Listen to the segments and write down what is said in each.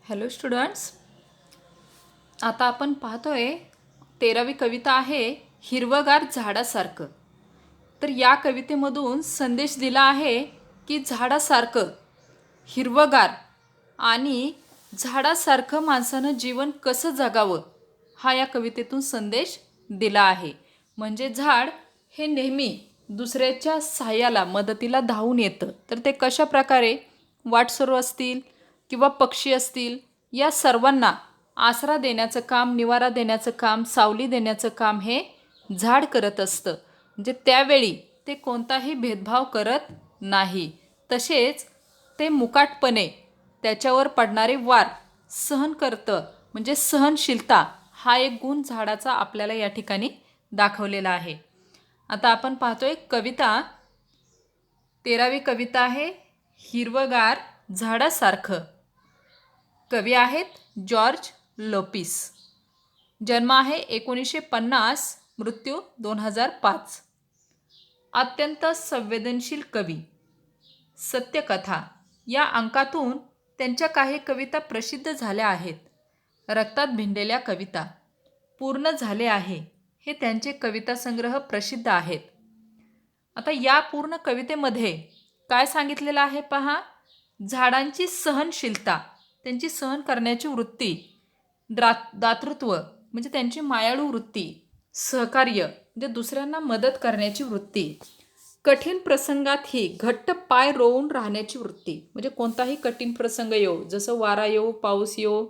Hello students, आता आपण पाहतोय 13वी कविता आहे हिरवगार झाडासारखं. तर या कवितेमधून संदेश दिला आहे की झाडासारखं हिरवगार आणि झाडासारखं माणसानं जीवन कसं जगावं हा या कवितेतून संदेश दिला आहे. म्हणजे झाड हे नेहमी दुसऱ्याच्या सहाय्याला मदतीला धावून येतं. तर ते कशा प्रकारे वाटसरू असतील किंवा पक्षी असतील या सर्वांना आसरा देण्याचं काम, निवारा देण्याचं काम, सावली देण्याचं काम हे झाड करत असतं. म्हणजे त्यावेळी ते कोणताही भेदभाव करत नाही. तसेच ते मुकाटपणे त्याच्यावर पडणारे वार सहन करतं. म्हणजे सहनशीलता हा एक गुण झाडाचा आपल्याला या ठिकाणी दाखवलेला आहे. आता आपण पाहतोय कविता 13वी कविता आहे हिरवगार झाडासारखं. कवी आहेत जॉर्ज लोपिस. जन्म आहे 1950, मृत्यू 2005. अत्यंत संवेदनशील कवी. सत्यकथा या अंकातून त्यांच्या काही कविता प्रसिद्ध झाल्या आहेत. रक्तात भिनलेल्या कविता, पूर्ण झाले आहे हे त्यांचे कविता संग्रह प्रसिद्ध आहेत. आता या पूर्ण कवितेमध्ये काय सांगितलेलं आहे पहा. झाडांची सहनशीलता, त्यांची सहन करण्याची वृत्ती, दातृत्व म्हणजे त्यांची मायाळू वृत्ती, सहकार्य म्हणजे दुसऱ्यांना मदत करण्याची वृत्ती, कठीण प्रसंगातही घट्ट पाय रोवून राहण्याची वृत्ती. म्हणजे कोणताही कठीण प्रसंग येऊ, जसं वारा येऊ, पाऊस येऊ,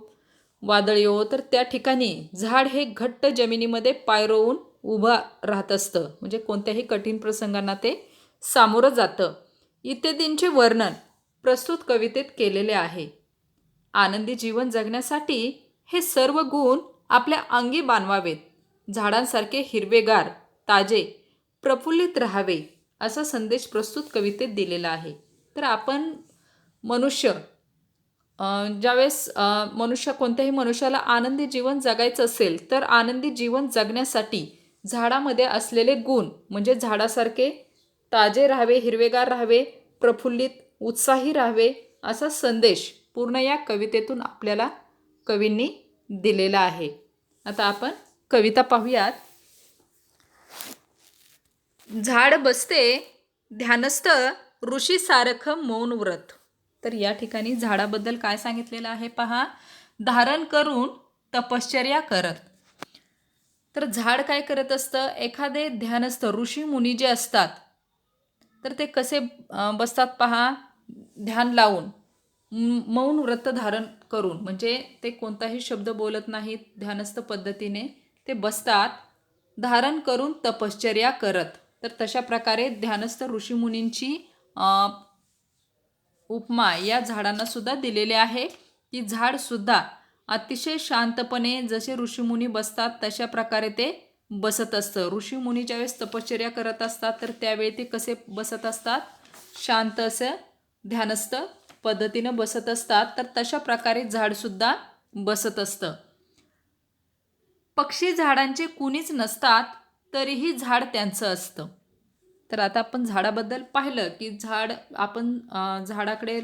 वादळ येऊ, तर त्या ठिकाणी झाड हे घट्ट जमिनीमध्ये पाय रोवून उभं राहत असतं. म्हणजे कोणत्याही कठीण प्रसंगांना ते सामोरं जातं. इत्यादींचे वर्णन प्रस्तुत कवितेत केलेले आहे. आनंदी जीवन जगण्यासाठी हे सर्व गुण आपल्या अंगी बाणवावेत. झाडांसारखे हिरवेगार, ताजे, प्रफुल्लित राहावे असा संदेश प्रस्तुत कवितेत दिलेला आहे. तर आपण मनुष्य ज्यावेळेस कोणत्याही मनुष्याला आनंदी जीवन जगायचं असेल तर आनंदी जीवन जगण्यासाठी झाडामध्ये असलेले गुण म्हणजे झाडासारखे ताजे राहावे, हिरवेगार राहावे, प्रफुल्लित, उत्साही राहावे असा संदेश पूर्ण या कवितेतून आपल्याला कवींनी दिलेला आहे. आता आपण कविता पाहूयात. झाड बसते ध्यानस्थ ऋषी सारखं मौन व्रत. तर या ठिकाणी झाडाबद्दल काय सांगितलेलं आहे पहा. धारण करून तपश्चर्या करत. तर झाड काय करत असतं, एखादे ध्यानस्थ ऋषी मुनी जे असतात तर ते कसे बसतात पहा. ध्यान लावून मौन व्रत धारण करून, म्हणजे ते कोणताही शब्द बोलत नाहीत, ध्यानस्थ पद्धतीने ते बसतात धारण करून तपश्चर्या करत. तर तशा प्रकारे ध्यानस्थ ऋषीमुनींची उपमा या झाडांना सुद्धा दिलेली आहे की झाड सुद्धा अतिशय शांतपणे जसे ऋषीमुनी बसतात तशा प्रकारे ते बसत असतं. ऋषीमुनी ज्यावेळेस तपश्चर्या करत असतात तर त्यावेळी ते कसे बसत असतात, शांत असं ध्यानस्थ पद्धतीनं बसत असतात. तर तशा प्रकारे झाडसुद्धा बसत असतं. पक्षी झाडांचे कुणीच नसतात तरीही झाड त्यांचं असतं. तर आता आपण झाडाबद्दल पाहिलं की आपण झाडाकडे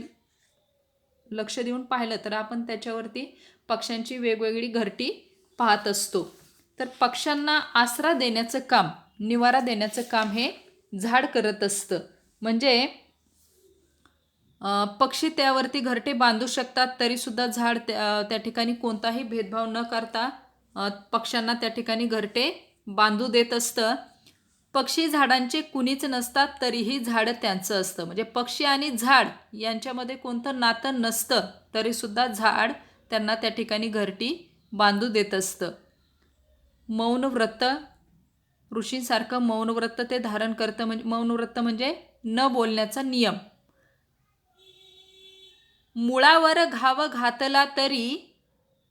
लक्ष देऊन पाहिलं तर आपण त्याच्यावरती पक्ष्यांची वेगवेगळी घरटी पाहत असतो. तर पक्ष्यांना आसरा देण्याचं काम, निवारा देण्याचं काम हे झाड करत असतं. म्हणजे पक्षी त्यावरती घरटे बांधू शकतात तरीसुद्धा झाड त्या ठिकाणी कोणताही भेदभाव न करता पक्ष्यांना त्या ठिकाणी घरटे बांधू देत असतं. पक्षी झाडांचे कुणीच नसतात तरीही झाड त्यांचं असतं. म्हणजे पक्षी आणि झाड यांच्यामध्ये कोणतं नातं नसतं तरीसुद्धा झाड त्यांना त्या ठिकाणी घरटी बांधू देत असतं. मौन व्रत, ऋषींसारखं मौन व्रत ते धारण करतं. म्हणजे मौन व्रत म्हणजे न बोलण्याचा नियम. मुळावर घाव घातला तरी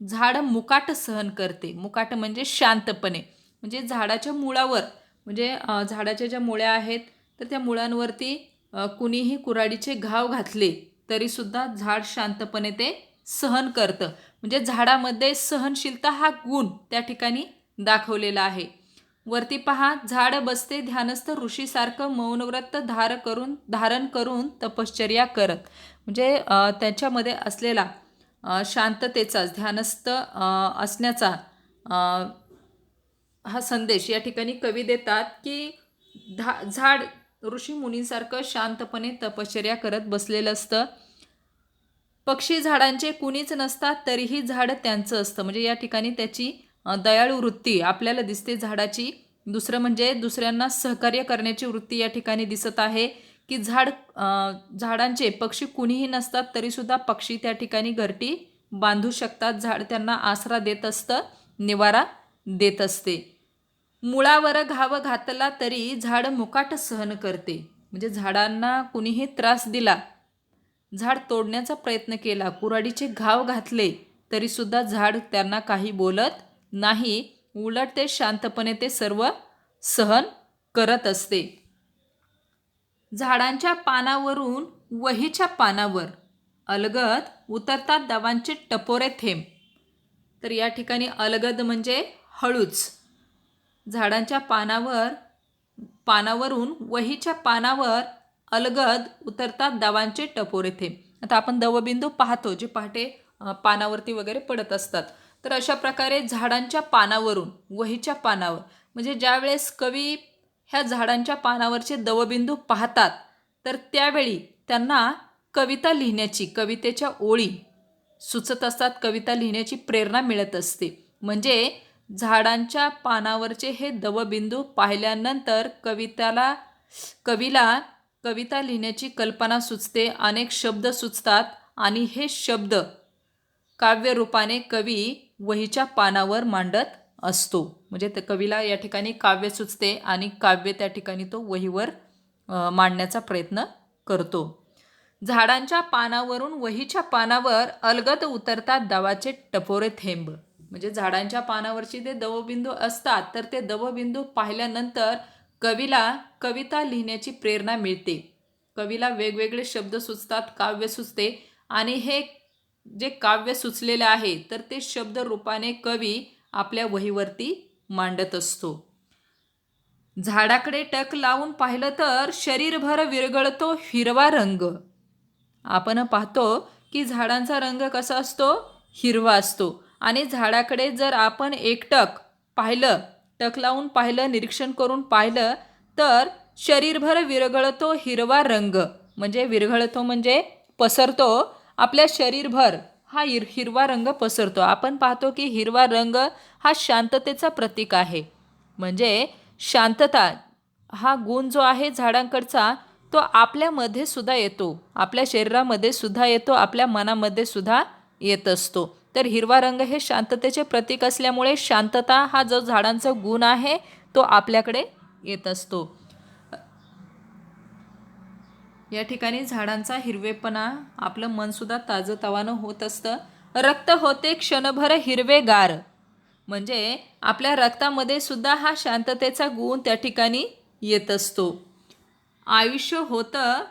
झाड मुकाट सहन करते. मुकाट म्हणजे शांतपणे. म्हणजे झाडाच्या मुळावर, म्हणजे झाडाच्या ज्या मुळ्या आहेत तर त्या मुळांवरती कुणीही कुऱ्हाडीचे घाव घातले तरीसुद्धा झाड शांतपणे ते सहन करतं. म्हणजे झाडामध्ये सहनशीलता हा गुण त्या ठिकाणी दाखवलेला आहे. वरती पहा, झाड बसते ध्यानस्थ ऋषीसारखं मौनव्रत धारण करून तपश्चर्या करत. म्हणजे त्याच्यामध्ये असलेला शांततेचा, ध्यानस्थ असण्याचा हा संदेश या ठिकाणी कवी देतात की झाड ऋषी मुनींसारखं शांतपणे तपश्चर्या करत बसलेलं असतं. पक्षी झाडांचे कुणीच नसतात तरीही झाड त्यांचं असतं. म्हणजे या ठिकाणी त्याची दयाळू वृत्ती आपल्याला दिसते झाडाची. दुसरं म्हणजे दुसऱ्यांना सहकार्य करण्याची वृत्ती या ठिकाणी दिसत आहे की झाडांचे पक्षी कुणीही नसतात तरीसुद्धा पक्षी त्या ठिकाणी घरटी बांधू शकतात. झाड त्यांना आसरा देत असतं, निवारा देत असते. मुळावर घाव घातला तरी झाड मुकाट सहन करते. म्हणजे झाडांना कुणीही त्रास दिला, झाड तोडण्याचा प्रयत्न केला, कुऱ्हाडीचे घाव घातले तरीसुद्धा झाड त्यांना काही बोलत नाही. उलट ते शांतपणे ते सर्व सहन करत असते. झाडांच्या पानावरून वहीच्या पानावर अलगद उतरतात दवांचे टपोरे थेंब. तर या ठिकाणी अलगद म्हणजे हळूच. झाडांच्या पानावरून वहीच्या पानावर अलगद उतरतात दवांचे टपोरे थेंब. आता आपण दवबिंदू पाहतो जे पहाटे पानावरती वगैरे पडत असतात. तर अशा प्रकारे झाडांच्या पानावरून वहीच्या पानावर म्हणजे ज्यावेळेस कवी ह्या झाडांच्या पानावरचे दवबिंदू पाहतात तर त्यावेळी त्यांना कविता लिहिण्याची, कवितेच्या ओळी सुचत असतात, कविता लिहिण्याची प्रेरणा मिळत असते. म्हणजे झाडांच्या पानावरचे हे दवबिंदू पाहिल्यानंतर कवीला कविता लिहिण्याची कल्पना सुचते, अनेक शब्द सुचतात आणि हे शब्द काव्यरूपाने कवी वहीच्या पानावर मांडत असतो. म्हणजे कवीला या ठिकाणी काव्य सुचते आणि काव्य त्या ठिकाणी तो वहीवर मांडण्याचा प्रयत्न करतो. झाडांच्या पानावरून वहीच्या पानावर अलगद उतरतात दवाचे टपोरे थेंब. म्हणजे झाडांच्या पानावरची ते दवबिंदू असतात तर ते दवबिंदू पाहिल्यानंतर कवीला कविता लिहिण्याची प्रेरणा मिळते. कवीला वेगवेगळे शब्द सुचतात, काव्य सुचते आणि हे जे काव्य सुचलेलं आहे तर ते शब्द रूपाने कवी आपल्या वहीवरती मांडत असतो. झाडाकडे टक लावून पाहिलं तर शरीरभर विरघळतो हिरवा रंग. आपण पाहतो की झाडांचा रंग कसा असतो, हिरवा असतो. आणि झाडाकडे जर आपण एकटक पाहिलं, टक लावून पाहिलं, निरीक्षण करून पाहिलं तर शरीरभर विरघळतो हिरवा रंग. म्हणजे विरघळतो म्हणजे पसरतो, आपल्या शरीरभर हा हिरवा रंग पसरतो. आपण पाहतो की हिरवा रंग हा शांततेचा प्रतीक आहे. म्हणजे शांतता हा गुण जो आहे झाडांकडचा तो आपल्यामध्ये सुद्धा येतो, आपल्या शरीरामध्ये सुद्धा येतो, आपल्या मनामध्ये सुद्धा येत असतो. तर हिरवा रंग हे शांततेचे प्रतीक असल्यामुळे शांतता हा जो झाडांचा गुण आहे तो आपल्याकडे येत असतो. या ठिकाणी झाडांचा हिरवेपणा आपलं मनसुद्धा ताजंतवानं होत असतं. रक्त होते क्षणभर हिरवेगार. म्हणजे आपल्या रक्तामध्ये सुद्धा हा शांततेचा गुण त्या ठिकाणी येत असतो. आयुष्य होतं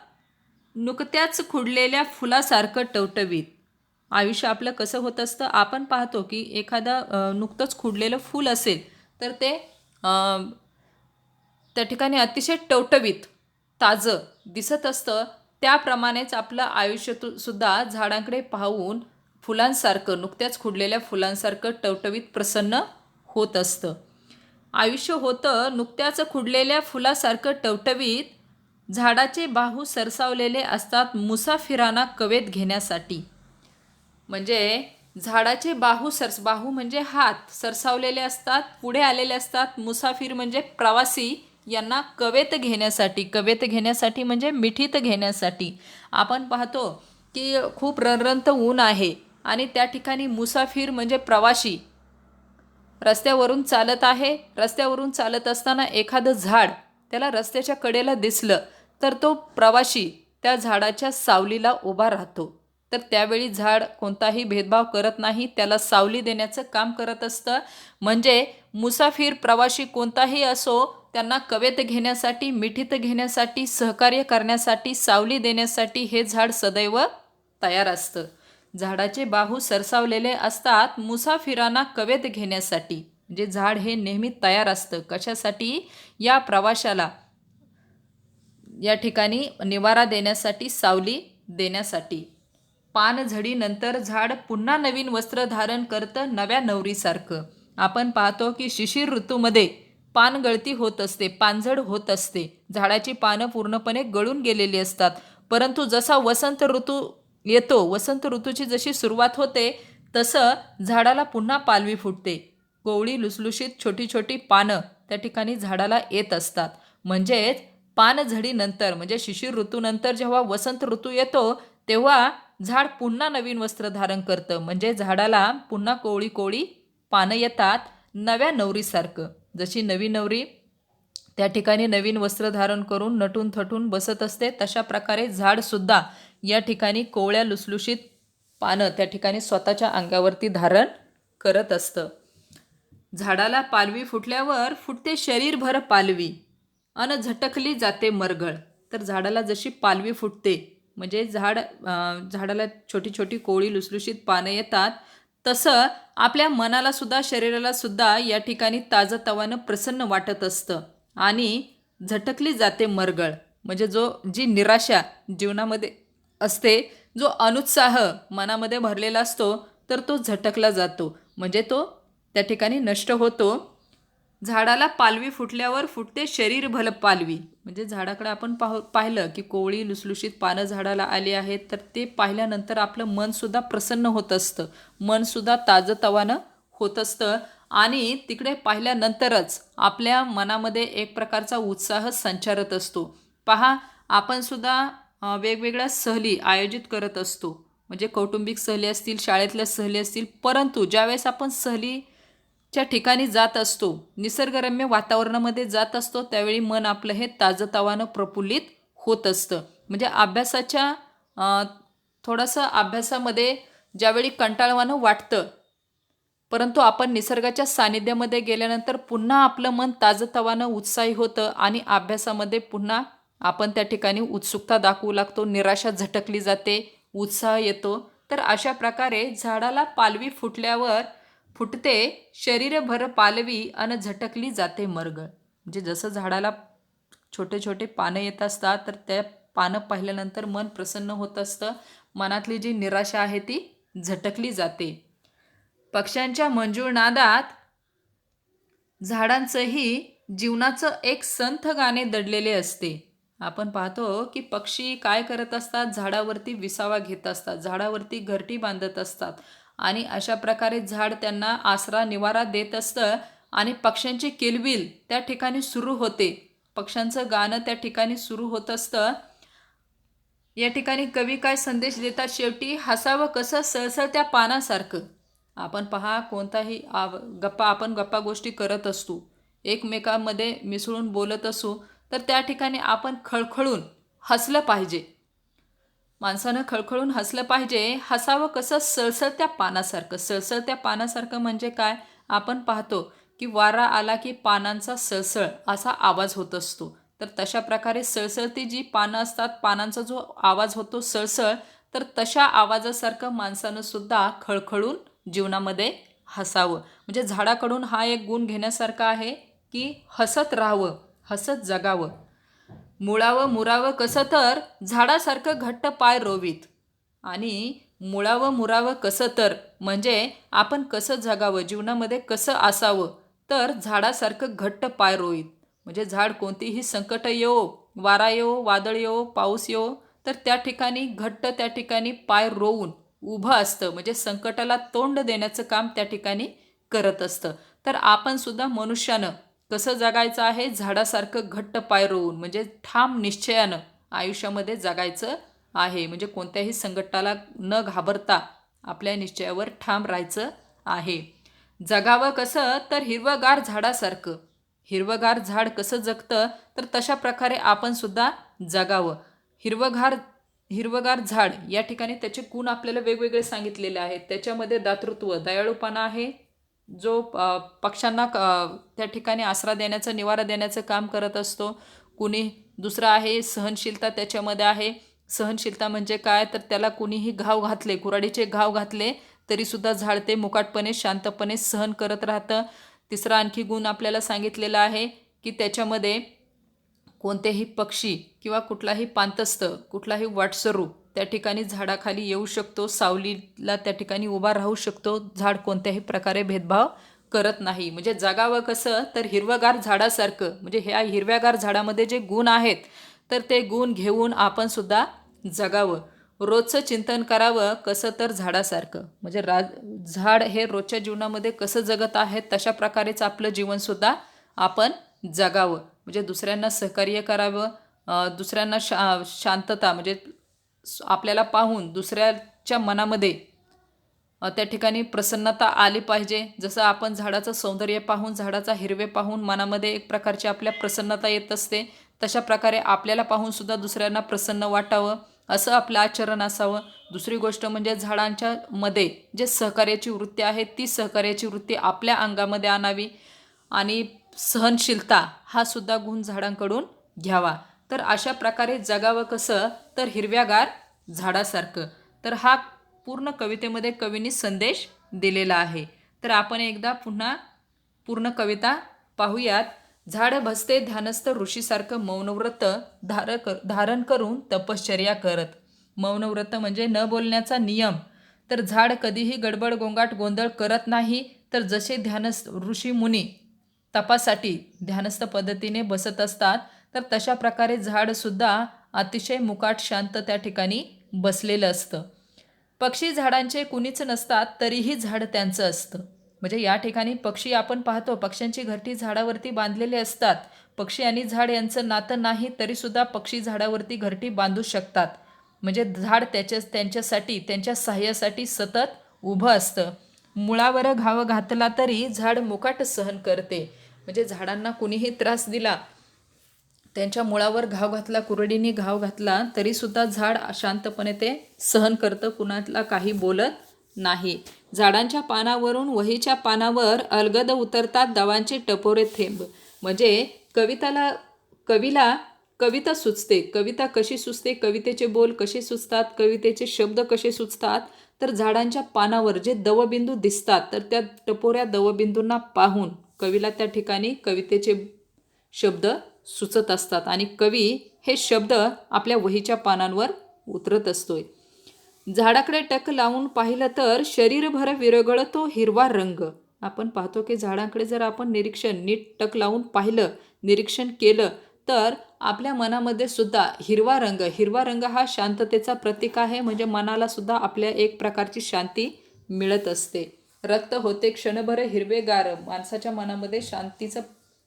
नुकत्याच खुडलेल्या फुलासारखं टवटवीत. आयुष्य आपलं कसं होत असतं, आपण पाहतो की एखादं नुकतंच खुडलेलं फूल असेल तर ते त्या ठिकाणी अतिशय टवटवीत ताजं दिसत असतं. त्याप्रमाणेच आपलं आयुष्य सुद्धा झाडांकडे पाहून फुलांसारखं, नुकत्याच खुडलेल्या फुलांसारखं टवटवीत प्रसन्न होत असतं. आयुष्य होतं नुकत्याच खुडलेल्या फुलासारखं टवटवीत. झाडाचे बाहू सरसावलेले असतात मुसाफिरांना कवेत घेण्यासाठी. म्हणजे झाडाचे बाहू म्हणजे हात सरसावलेले असतात, पुढे आलेले असतात. मुसाफिर म्हणजे प्रवासी, यांना कवेत घेण्यासाठी म्हणजे मिठीत घेण्यासाठी. आपण पाहतो की खूप रणरणत ऊन आहे आणि त्या ठिकाणी मुसाफिर म्हणजे प्रवासी रस्त्यावरून चालत आहे. रस्त्यावरून चालत असताना एखादं झाड त्याला रस्त्याच्या कडेला दिसलं तर तो प्रवासी त्या झाडाच्या सावलीला उभा राहतो. तर त्यावेळी झाड कोणताही भेदभाव करत नाही, त्याला सावली देण्याचं काम करत असतं. म्हणजे मुसाफिर प्रवासी कोणताही असो त्यांना कवेत घेण्यासाठी, मिठीत घेण्यासाठी, सहकार्य करण्यासाठी, सावली देण्यासाठी हे झाड सदैव तयार असतं. झाडाचे बाहू सरसावलेले असतात मुसाफिरांना कवेत घेण्यासाठी. म्हणजे झाड हे नेहमी तयार असतं कशासाठी, या प्रवाशाला या ठिकाणी निवारा देण्यासाठी, सावली देण्यासाठी. पानझडीनंतर झाड पुन्हा नवीन वस्त्र धारण करतं नव्या नवरीसारखं. आपण पाहतो की शिशिर ऋतूमध्ये पानगळती होत असते, पानझड होत असते. झाडाची पानं पूर्णपणे गळून गेलेली असतात. परंतु जसा वसंत ऋतू येतो, वसंत ऋतूची जशी सुरुवात होते, तसं झाडाला पुन्हा पालवी फुटते. कोवळी लुसलुशीत छोटी छोटी पानं त्या ठिकाणी झाडाला येत असतात. म्हणजेच पानझडीनंतर म्हणजे शिशिर ऋतूनंतर जेव्हा वसंत ऋतू येतो, तेव्हा झाड पुन्हा नवीन वस्त्र धारण करतं. म्हणजे झाडाला पुन्हा कोवळी कोवळी पानं येतात नव्या नवरीसारखं. जशी नवी नवरी त्या ठिकाणी नवीन वस्त्र धारण करून नटून थटून बसत असते, तशा प्रकारे झाडसुद्धा या ठिकाणी कोवळ्या लुसलुशीत पानं त्या ठिकाणी स्वतःच्या अंगावरती धारण करत असतं. झाडाला पालवी फुटल्यावर फुटते शरीरभर पालवी अन झटकली जाते मरगळ. तर झाडाला जशी पालवी फुटते म्हणजे झाडाला छोटी छोटी कोवळी लुसलुशीत पानं येतात, तसं आपल्या मनाला सुद्धा शरीराला सुद्धा या ठिकाणी ताजंतवानं प्रसन्न वाटत असतं आणि झटकली जाते मरगळ. म्हणजे जी निराशा जीवनामध्ये असते, जो अनुत्साह मनामध्ये भरलेला असतो, तर तो झटकला जातो. म्हणजे तो त्या ठिकाणी नष्ट होतो. झाडाला पालवी फुटल्यावर फुटते शरीरभर पालवी. म्हणजे झाडाकडे आपण पाहिलं की कोवळी लुसलुशीत पानं झाडाला आली आहेत, तर ते पाहिल्यानंतर आपलं मनसुद्धा प्रसन्न होत असतं, मनसुद्धा ताजंतवानं होत असतं आणि तिकडे पाहिल्यानंतरच आपल्या मनामध्ये एक प्रकारचा उत्साह संचारत असतो. पहा, आपण सुद्धा वेगवेगळ्या सहली आयोजित करत असतो. म्हणजे कौटुंबिक सहली असतील, शाळेतल्या सहली असतील, परंतु ज्यावेळेस आपण सहलीच्या ठिकाणी जात असतो, निसर्गरम्य वातावरणामध्ये जात असतो, त्यावेळी मन आपलं हे ताजंतवानं प्रफुल्लित होत असतं. म्हणजे थोडंसं अभ्यासामध्ये ज्यावेळी कंटाळवाणं वाटतं, परंतु आपण निसर्गाच्या सानिध्यामध्ये गेल्यानंतर पुन्हा आपलं मन ताजंतवानं उत्साही होतं आणि अभ्यासामध्ये पुन्हा आपण त्या ठिकाणी उत्सुकता दाखवू लागतो, निराशा झटकली जाते, उत्साह येतो. तर अशा प्रकारे झाडाला पालवी फुटल्यावर फुटते शरीरभर पालवी अन झटकली जाते मरगळ. म्हणजे जसं झाडाला छोटे छोटे पानं येत असतात, तर त्या पानं पाहिल्यानंतर मन प्रसन्न होत असतं, मनातली जी निराशा आहे ती झटकली जाते. पक्ष्यांच्या मंजूळ नादात झाडांचंही जीवनाचं एक संथ गाणे दडलेले असते. आपण पाहतो की पक्षी काय करत असतात, झाडावरती विसावा घेत असतात, झाडावरती घरटी बांधत असतात आणि अशा प्रकारे झाड त्यांना आसरा निवारा देत असतं आणि पक्ष्यांची किलबिल त्या ठिकाणी सुरू होते, पक्ष्यांचं गाणं त्या ठिकाणी सुरू होत असतं. या ठिकाणी कवी काय संदेश देतात, शेवटी हसावं कसं सळसळत्या पानासारखं. आपण पहा, कोणताही आपण गप्पा गोष्टी करत असतो, एकमेकांमध्ये मिसळून बोलत असू, तर त्या ठिकाणी आपण खळखळून हसलं पाहिजे. माणसानं खळखळून हसलं पाहिजे. हसावं कसं सळसळत्या पानासारखं. सळसळत्या पानासारखं म्हणजे काय? आपण पाहतो की वारा आला की पानांचा सळसळ असा आवाज होत असतो. तर तशा प्रकारे सळसळती जी पानं असतात, पानांचा जो आवाज होतो सळसळ, तर तशा आवाजासारखं माणसानं सुद्धा खळखळून जीवनामध्ये हसावं. म्हणजे झाडाकडून हा एक गुण घेण्यासारखा आहे की हसत राहावं, हसत जगावं. मुळावं मुरावं कसं तर झाडासारखं घट्ट पाय रोवीत. आणि मुळावं मुरावं कसं तर म्हणजे आपण कसं जगावं, जीवनामध्ये कसं असावं, तर झाडासारखं घट्ट पाय रोवीत. म्हणजे झाड कोणतीही संकट येवो, वारा येवो, वादळ येवो, पाऊस येवो, तर त्या ठिकाणी घट्ट त्या ठिकाणी पाय रोवून उभं असतं. म्हणजे संकटाला तोंड देण्याचं काम त्या ठिकाणी करत असतं. तर आपण सुद्धा मनुष्यानं कसं जगायचं आहे, झाडासारखं घट्ट पाय रोवून, म्हणजे ठाम निश्चयानं आयुष्यामध्ये जगायचं आहे. म्हणजे कोणत्याही संकटाला न घाबरता आपल्या निश्चयावर ठाम राहायचं आहे. जगावं कसं तर हिरवगार झाडासारखं. हिरवगार झाड कसं जगतं, तर तशा प्रकारे आपण सुद्धा जगावं. हिरवगार हिरवगार झाड या ठिकाणी त्याचे गुण आपल्याला वेगवेगळे सांगितलेले आहेत. त्याच्यामध्ये दातृत्व, दयाळूपणा आहे, जो पक्ष्यांना त्या ठिकाणी आसरा देण्याचं, निवारा देण्याचं काम करत असतो. कुणी दुसरा आहे सहनशीलता, त्याच्यामध्ये आहे. सहनशीलता म्हणजे काय, तर त्याला कुणीही घाव घातले, कुऱ्हाडीचे घाव घातले तरीसुद्धा झाड ते मुकाटपणे शांतपणे सहन करत राहतं. तिसरा आणखी गुण आपल्याला सांगितलेला आहे की त्याच्यामध्ये कोणतेही पक्षी किंवा कुठलाही पांतस्थ, कुठलाही वाटसरू त्या ठिकाणी झाडाखाली येऊ शकतो, सावलीला त्या ठिकाणी उभा राहू शकतो. झाड कोणत्याही प्रकारे भेदभाव करत नाही. म्हणजे जगावं कसं, तर हिरवगार झाडासारखं. म्हणजे ह्या हिरव्यागार झाडामध्ये जे गुण आहेत तर ते गुण घेऊन आपण सुद्धा जगावं. रोजचं चिंतन करावं कसं, तर झाडासारखं. म्हणजे झाड हे रोजच्या जीवनामध्ये कसं जगत आहे तशा प्रकारेच आपलं जीवनसुद्धा आपण जगावं. म्हणजे दुसऱ्यांना सहकार्य करावं, दुसऱ्यांना शांतता म्हणजे आपल्याला पाहून दुसऱ्याच्या मनामध्ये त्या ठिकाणी प्रसन्नता आली पाहिजे. जसं आपण झाडाचं सौंदर्य पाहून, झाडाचा हिरवे पाहून मनामध्ये एक प्रकारची आपल्या प्रसन्नता येत असते, तशा प्रकारे आपल्याला पाहून सुद्धा दुसऱ्यांना प्रसन्न वाटावं असं आपलं आचरण असावं. दुसरी गोष्ट म्हणजे झाडांच्या मध्ये जे सहकार्याची वृत्ती आहे ती सहकार्याची वृत्ती आपल्या अंगामध्ये आणावी आणि सहनशीलता हा सुद्धा गुण झाडांकडून घ्यावा. तर अशा प्रकारे जगावं कसं, तर हिरव्यागार झाडासारखं. तर हा पूर्ण कवितेमध्ये कवींनी संदेश दिलेला आहे. तर आपण एकदा पुन्हा पूर्ण कविता पाहूयात. झाड भसते ध्यानस्थ ऋषीसारखं मौनव्रत धारण करून तपश्चर्या करत. मौनव्रत म्हणजे न बोलण्याचा नियम. तर झाड कधीही गडबड गोंगाट गोंधळ करत नाही. तर जसे ध्यानस्थ ऋषी मुनी तपासाठी ध्यानस्थ पद्धतीने बसत असतात, तर तशा प्रकारे झाडसुद्धा अतिशय मुकाट शांत त्या ठिकाणी बसलेलं असतं. पक्षी झाडांचे कुणीच नसतात तरीही झाड त्यांचं असतं. म्हणजे या ठिकाणी पक्षी आपण पाहतो, पक्ष्यांची घरटी झाडावरती बांधलेले असतात. पक्षी आणि झाड यांचं नातं नाही तरीसुद्धा पक्षी झाडावरती घरटी बांधू शकतात. म्हणजे झाड त्यांच्यासाठी त्यांच्या सहाय्यासाठी सतत उभं असतं. मुळावर घाव घातला तरी झाड मुकाट सहन करते. म्हणजे झाडांना कुणीही त्रास दिला, त्यांच्या मुळावर घाव घातला, कुरडीने घाव घातला तरीसुद्धा झाड शांतपणे ते सहन करतं, कुणाला काही बोलत नाही. झाडांच्या पानावरून वहीच्या पानावर अलगद उतरतात दवांचे टपोरे थेंब. म्हणजे कवीला कविता सुचते. कविता कशी सुचते, कवितेचे बोल कसे सुचतात, कवितेचे शब्द कसे सुचतात, तर झाडांच्या पानावर जे दवबिंदू दिसतात तर त्या टपोऱ्या दवबिंदूंना पाहून कवीला त्या ठिकाणी कवितेचे शब्द सुचत असतात आणि कवी हे शब्द आपल्या वहीच्या पानांवर उतरत असतोय. झाडाकडे टक लावून पाहिलं तर शरीरभर विरघळतो हिरवा रंग. आपण पाहतो की झाडांकडे जर आपण नीट टक लावून पाहिलं, निरीक्षण केलं, तर आपल्या मनामध्ये सुद्धा हिरवा रंग हा शांततेचा प्रतीक आहे. म्हणजे मनाला सुद्धा आपल्या एक प्रकारची शांती मिळत असते. रक्त होते क्षणभर हिरवेगार. माणसाच्या मनामध्ये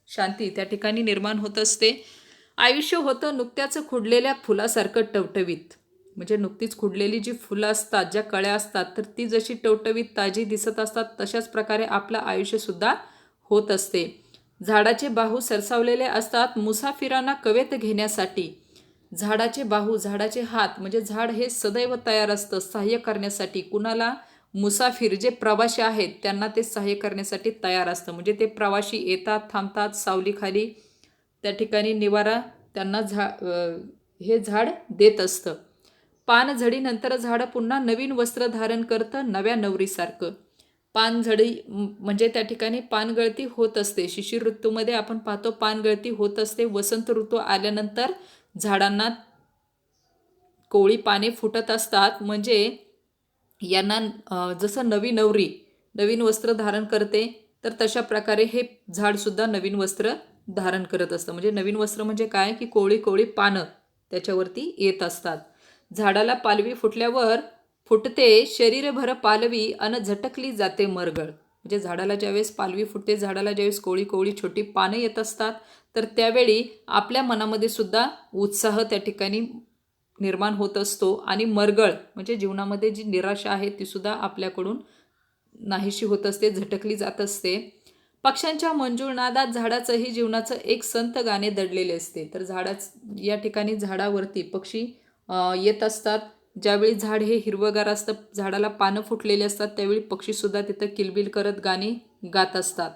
शांती त्या ठिकाणी निर्माण होत असते. आयुष्य होतं नुकत्याच खुडलेल्या फुलासारखं टवटवीत. म्हणजे नुकतीच खुडलेली जी फुलं असतात, ज्या कळ्या असतात, तर ती जशी टवटवीत ताजी दिसत असतात तशाच प्रकारे आपलं आयुष्यसुद्धा होत असते. झाडाचे बाहू सरसावलेले असतात मुसाफिरांना कवेत घेण्यासाठी. झाडाचे बाहू, झाडाचे हात म्हणजे झाड हे सदैव तयार असतं सहाय्य करण्यासाठी. कुणाला, मुसाफिर जे प्रवासी आहेत त्यांना ते सहाय्य करण्यासाठी तयार असतं. म्हणजे ते प्रवासी येतात, थांबतात, सावलीखाली त्या ठिकाणी निवारा त्यांना हे झाड देत असतं. पानझडीनंतर झाड पुन्हा नवीन वस्त्र धारण करतं नव्या नवरीसारखं. पानझडी म्हणजे त्या ठिकाणी पानगळती होत असते. शिशिर ऋतूमध्ये आपण पाहतो पानगळती होत असते. वसंत ऋतू आल्यानंतर झाडांना कोवळी पाने फुटत असतात. म्हणजे यांना जसं नवीन वस्त्र धारण करते, तर तशा प्रकारे हे झाडसुद्धा नवीन वस्त्र धारण करत असतं. म्हणजे नवीन वस्त्र म्हणजे काय, की कोवळी पानं त्याच्यावरती येत असतात. झाडाला पालवी फुटल्यावर फुटते शरीरभर पालवी अन झटकली जाते मरगळ. म्हणजे झाडाला ज्यावेळेस पालवी फुटते, झाडाला ज्यावेळेस कोवळी छोटी पानं येत असतात, तर त्यावेळी आपल्या मनामध्ये सुद्धा उत्साह त्या ठिकाणी निर्माण होत असतो आणि मरगळ म्हणजे जीवनामध्ये जी निराशा आहे ती सुद्धा आपल्याकडून नाहीशी होत असते, झटकली जात असते. पक्ष्यांच्या मंजूळ नादात झाडाचंही जीवनाचं एक संत गाणे दडलेले असते. तर या ठिकाणी झाडावरती पक्षी येत असतात. ज्यावेळी झाड हे हिरवगार असतं, झाडाला पानं फुटलेली असतात, त्यावेळी पक्षीसुद्धा तिथं किलबिल करत गाणी गात असतात.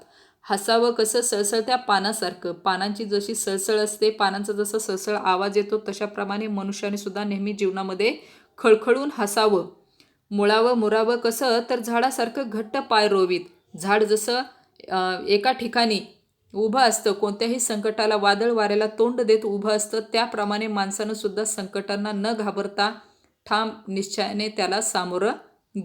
हसावं कसं सळसळत्या पानासारखं. पानांची जशी सळसळ असते, पानांचा जसा सळसळ आवाज येतो, तशाप्रमाणे मनुष्याने सुद्धा नेहमी जीवनामध्ये खळखळून हसावं. मुरावं कसं, तर झाडासारखं घट्ट पाय रोवीत. झाड जसं एका ठिकाणी उभं असतं, कोणत्याही संकटाला, वादळ वाऱ्याला तोंड देत उभं असतं, त्याप्रमाणे माणसानं सुद्धा संकटांना न घाबरता ठाम निश्चयाने त्याला सामोरं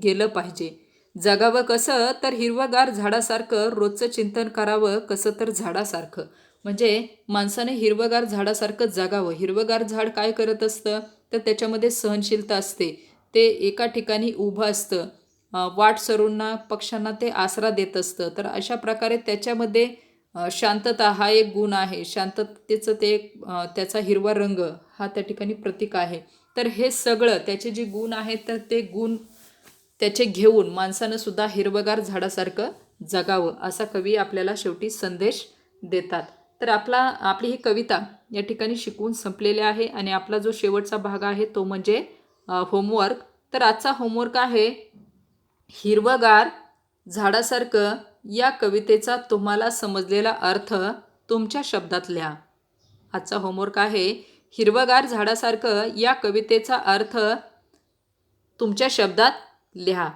गेलं पाहिजे. जगावं कसं तर हिरवंगार झाडासारखं, रोजचं चिंतन करावं कसं तर झाडासारखं. म्हणजे माणसाने हिरवंगार झाडासारखं जगावं. हिरवंगार झाड काय करत असतं तर त्याच्यामध्ये सहनशीलता असते. ते एका ठिकाणी उभं असतं. वाट सरूंना पक्ष्यांना ते आसरा देत असतं. तर अशा प्रकारे त्याच्यामध्ये शांतता हा एक गुण आहे. शांततेचं ते त्याचा हिरवा रंग हा त्या ठिकाणी प्रतीक आहे. तर हे सगळं त्याचे जे गुण आहेत तर ते गुण त्याचे घेऊन माणसानं सुद्धा हिरवगार झाडासारखं जगावं असा कवी आपल्याला शेवटी संदेश देतात. तर आपली ही कविता या ठिकाणी शिकवून संपलेली आहे आणि आपला जो शेवटचा भाग आहे तो म्हणजे होमवर्क. तर आजचा होमवर्क आहे हिरवगार झाडासारखं या कवितेचा तुम्हाला समजलेला अर्थ तुमच्या शब्दात लिहा. आजचा होमवर्क आहे हिरवगार झाडासारखं या कवितेचा अर्थ तुमच्या शब्दात लिहा.